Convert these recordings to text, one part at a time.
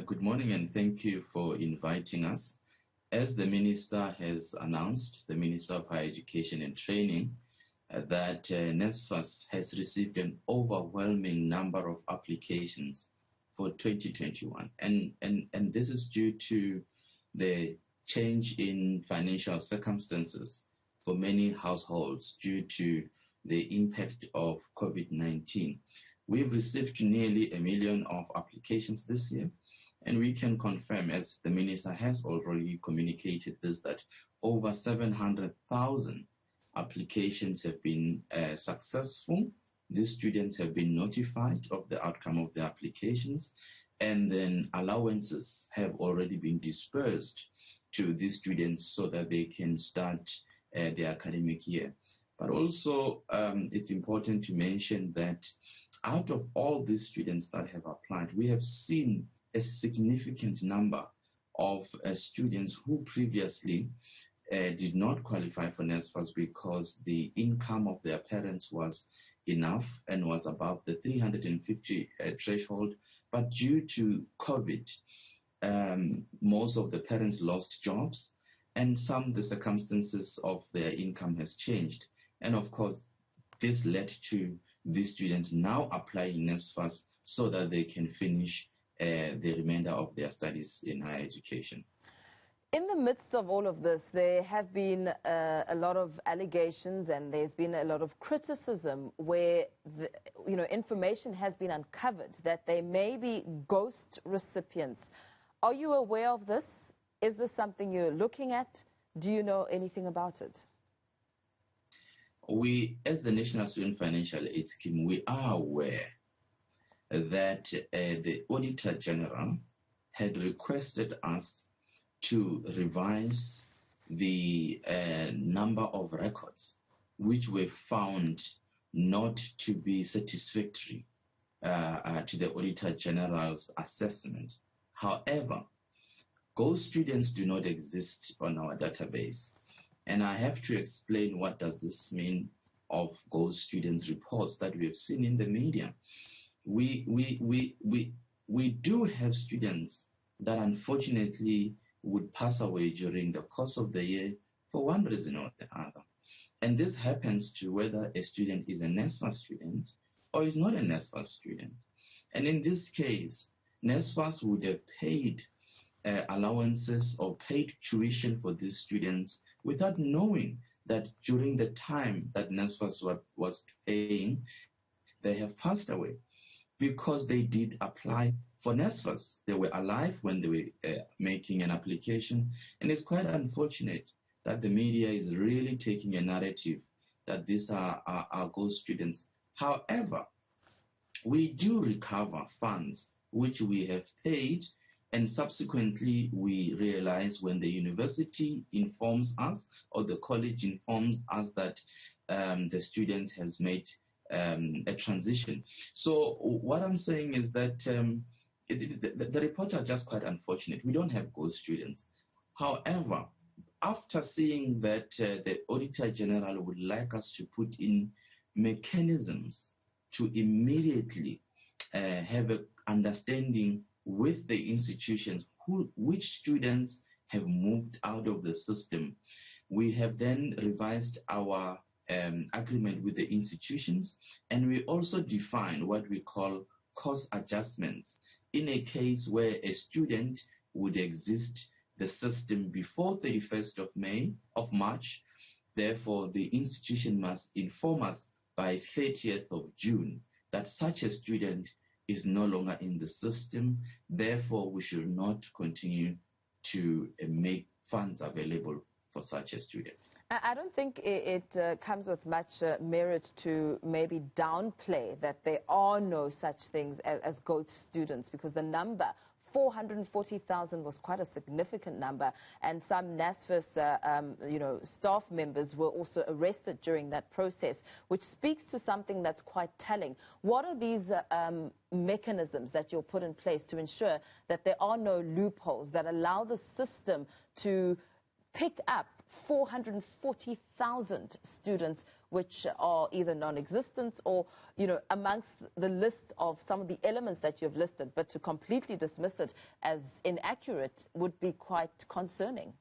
Good morning and thank you for inviting us. As the Minister has announced, the Minister of Higher Education and Training, that NSFAS has received an overwhelming number of applications for 2021. And this is due to the change in financial circumstances for many households due to the impact of COVID-19. We've received nearly 1 million of applications this year, and we can confirm, as the Minister has already communicated this, that over 700,000 applications have been successful. These students have been notified of the outcome of the applications, and then allowances have already been dispersed to these students so that they can start their academic year. But also, it's important to mention that out of all these students that have applied, we have seen a significant number of students who previously did not qualify for NSFAS because the income of their parents was enough and was above the 350 threshold. But due to COVID, most of the parents lost jobs, and the circumstances of their income has changed. And of course, this led to these students now applying NSFAS so that they can finish the remainder of their studies in higher education. In the midst of all of this, there have been a lot of allegations and there's been a lot of criticism where information has been uncovered that there may be ghost recipients. Are you aware of this? Is this something you're looking at? Do you know anything about it? We, as the National Student Financial Aid Scheme, we are aware that the Auditor General had requested us to revise the number of records which were found not to be satisfactory to the Auditor General's assessment. However, ghost students do not exist on our database. And I have to explain what does this mean of ghost students reports that we have seen in the media. We do have students that unfortunately would pass away during the course of the year for one reason or the other. And this happens to whether a student is a NSFAS student or is not a NSFAS student. And in this case, NSFAS would have paid allowances or paid tuition for these students without knowing that during the time that NSFAS was paying, they have passed away because they did apply for NSFAS. They were alive when they were making an application, and it's quite unfortunate that the media is really taking a narrative that these are ghost students. However, we do recover funds which we have paid, and subsequently we realize when the university informs us or the college informs us that the student has made a transition. So what I'm saying is that the reports are just quite unfortunate. We don't have ghost students. However, after seeing that the Auditor General would like us to put in mechanisms to immediately have an understanding with the institutions which students have moved out of the system, we have then revised our agreement with the institutions, and we also define what we call course adjustments in a case where a student would exist the system before 31st of March. Therefore, the institution must inform us by 30th of June that such a student is no longer in the system. Therefore, we should not continue to make funds available for such a student. I don't think it comes with much merit to maybe downplay that there are no such things as ghost students, because the number 440,000 was quite a significant number, and some NSFAS staff members were also arrested during that process, which speaks to something that's quite telling. What are these mechanisms that you'll put in place to ensure that there are no loopholes that allow the system to pick up 440,000 students which are either non-existent or, amongst the list of some of the elements that you've listed, but to completely dismiss it as inaccurate would be quite concerning.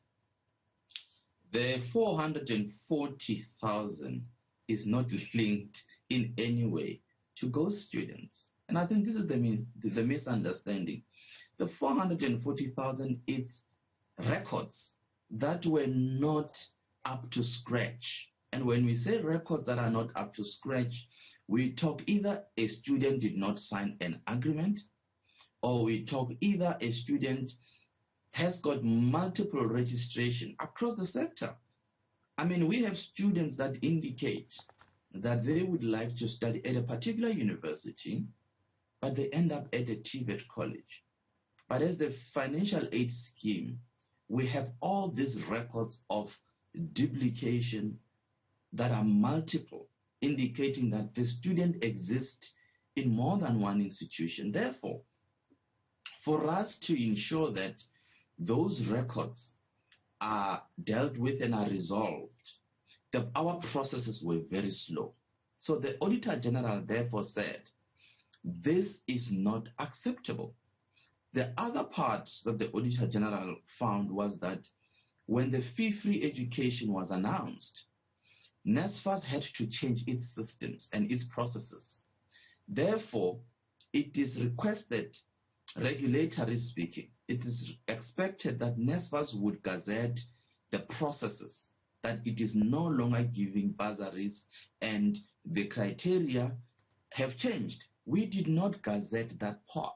The 440,000 is not linked in any way to ghost students. And I think this is the misunderstanding. The 440,000 is records that were not up to scratch. And when we say records that are not up to scratch, we talk either a student did not sign an agreement, or we talk either a student has got multiple registration across the sector. I mean, we have students that indicate that they would like to study at a particular university, but they end up at a TVET college. But as the financial aid scheme, we have all these records of duplication that are multiple, indicating that the student exists in more than one institution. Therefore, for us to ensure that those records are dealt with and are resolved, our processes were very slow. So the Auditor General therefore said, this is not acceptable. The other part that the Auditor General found was that when the fee-free education was announced, NSFAS had to change its systems and its processes. Therefore, it is requested, regulatory speaking, it is expected that NSFAS would gazette the processes, that it is no longer giving bursaries and the criteria have changed. We did not gazette that part.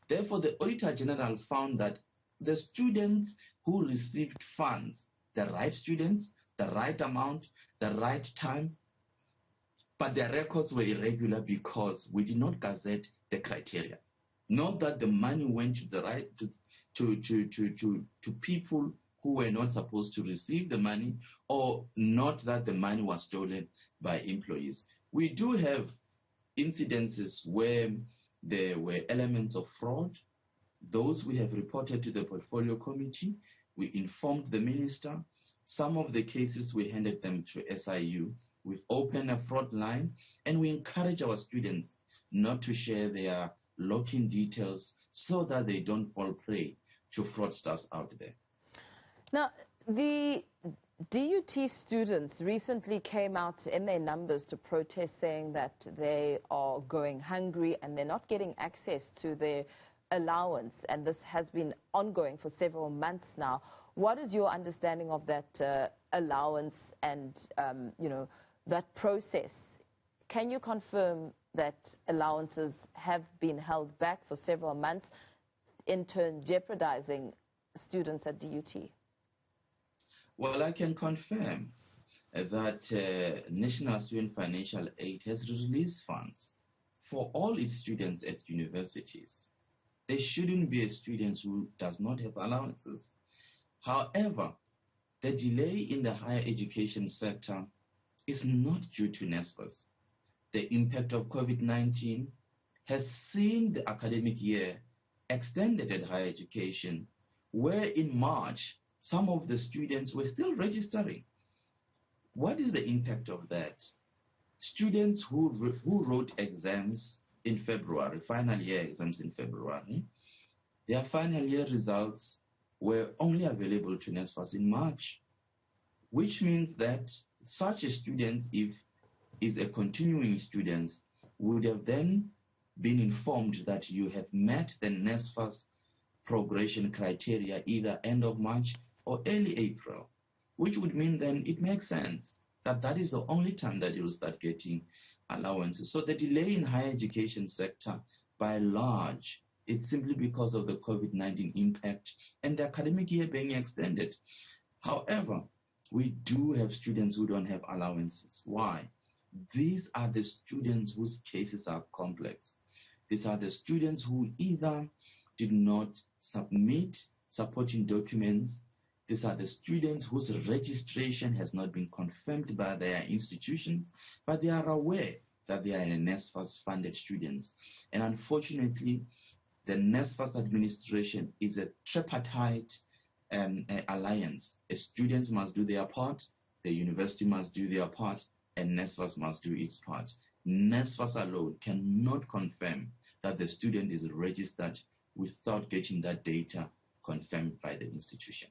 Therefore, the Auditor General found that the students who received funds, the right students, the right amount, the right time, but their records were irregular because we did not gazette the criteria. Not that the money went to the right to people who were not supposed to receive the money, or not that the money was stolen by employees. We do have incidences where there were elements of fraud. Those we have reported to the portfolio committee. We informed the minister. Some of the cases we handed them to SIU. We've opened a fraud line, and we encourage our students not to share their login details so that they don't fall prey to fraudsters out there. Now, the DUT students recently came out in their numbers to protest, saying that they are going hungry and they're not getting access to their allowance, and this has been ongoing for several months now. What is your understanding of that allowance and, that process? Can you confirm that allowances have been held back for several months, in turn jeopardizing students at DUT? Well, I can confirm that National Student Financial Aid has released funds for all its students at universities. There shouldn't be a student who does not have allowances. However, the delay in the higher education sector is not due to NSFAS. The impact of COVID-19 has seen the academic year extended at higher education, where in March, some of the students were still registering. What is the impact of that? Students who wrote exams in February, final year exams in February, their final year results were only available to NSFAS in March, which means that such a student, if is a continuing student, would have then been informed that you have met the NSFAS progression criteria either end of March or early April, which would mean then it makes sense that that is the only time that you'll start getting allowances. So the delay in higher education sector, by and large, it's simply because of the COVID-19 impact and the academic year being extended. However, we do have students who don't have allowances. Why? These are the students whose cases are complex. These are the students who either did not submit supporting documents. These are the students whose registration has not been confirmed by their institution, but they are aware that they are NSFAS funded students. And unfortunately, the NSFAS administration is a tripartite alliance. Students must do their part, the university must do their part, and NSFAS must do its part. NSFAS alone cannot confirm that the student is registered without getting that data confirmed by the institution.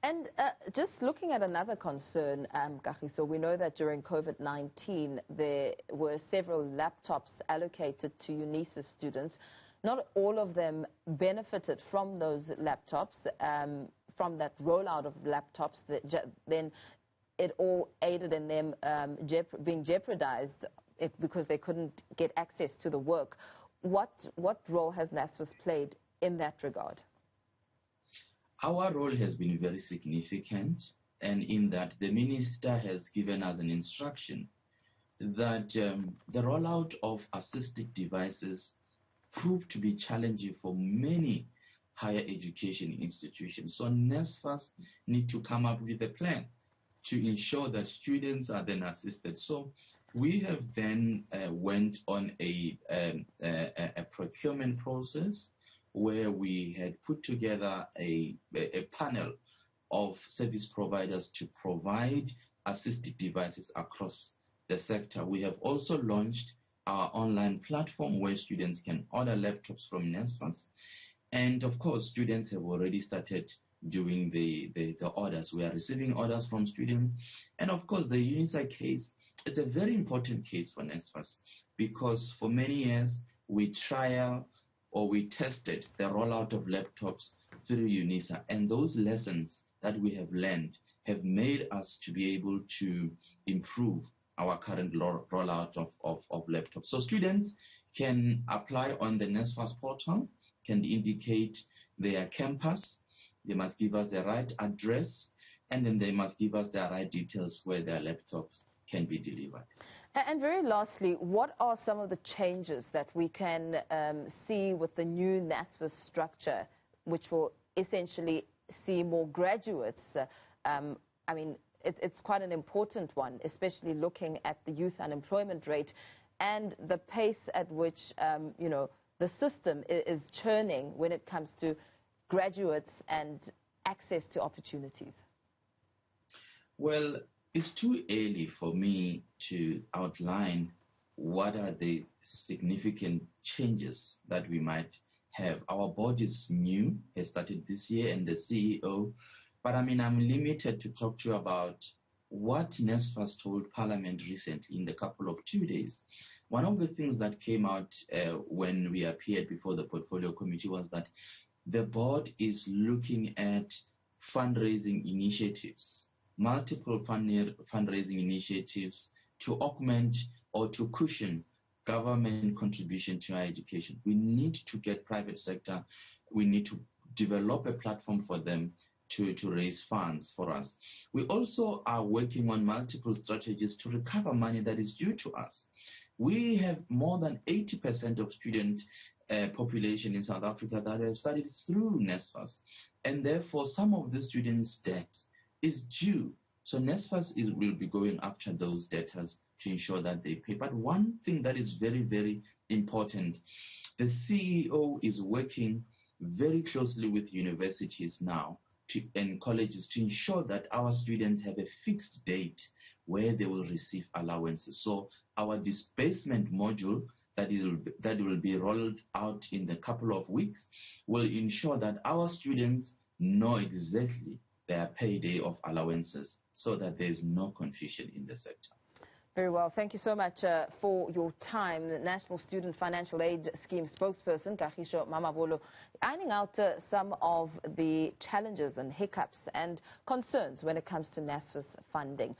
And just looking at another concern, Kagiso, we know that during COVID-19 there were several laptops allocated to UNISA students. Not all of them benefited from those laptops, from that rollout of laptops. Then it all aided in them being jeopardized because they couldn't get access to the work. What role has NSFAS played in that regard? Our role has been very significant, and in that the minister has given us an instruction that the rollout of assistive devices proved to be challenging for many higher education institutions. So NSFAS need to come up with a plan to ensure that students are then assisted. So we have then went on a procurement process where we had put together a panel of service providers to provide assistive devices across the sector. We have also launched our online platform where students can order laptops from NSFAS. And of course, students have already started doing the orders. We are receiving orders from students. And of course, the UNISA case, it's a very important case for NSFAS because for many years we tested the rollout of laptops through UNISA, and those lessons that we have learned have made us to be able to improve our current rollout of laptops. So students can apply on the NSFAS portal, can indicate their campus, they must give us the right address, and then they must give us the right details where their laptops can be delivered. And very lastly, what are some of the changes that we can see with the new NSFAS structure, which will essentially see more graduates? I mean, it's quite an important one, especially looking at the youth unemployment rate and the pace at which, the system is churning when it comes to graduates and access to opportunities. Well, it's too early for me to outline what are the significant changes that we might have. Our board is new, has started this year, and the CEO, but I mean, I'm limited to talk to you about what NSFAS told Parliament recently in the couple of 2 days. One of the things that came out when we appeared before the Portfolio Committee was that the board is looking at fundraising initiatives, multiple fundraising initiatives to augment or to cushion government contribution to higher education. We need to get private sector, we need to develop a platform for them to raise funds for us. We also are working on multiple strategies to recover money that is due to us. We have more than 80% of student population in South Africa that have studied through NSFAS, and therefore some of the students' debt is due. So NSFAS will be going after those debtors to ensure that they pay. But one thing that is very, very important, the CEO is working very closely with universities now and colleges to ensure that our students have a fixed date where they will receive allowances. So our disbursement module that will be rolled out in a couple of weeks will ensure that our students know exactly their payday of allowances so that there is no confusion in the sector. Very well. Thank you so much for your time. The National Student Financial Aid Scheme spokesperson, Kagiso Mamabolo, ironing out some of the challenges and hiccups and concerns when it comes to NSFAS funding.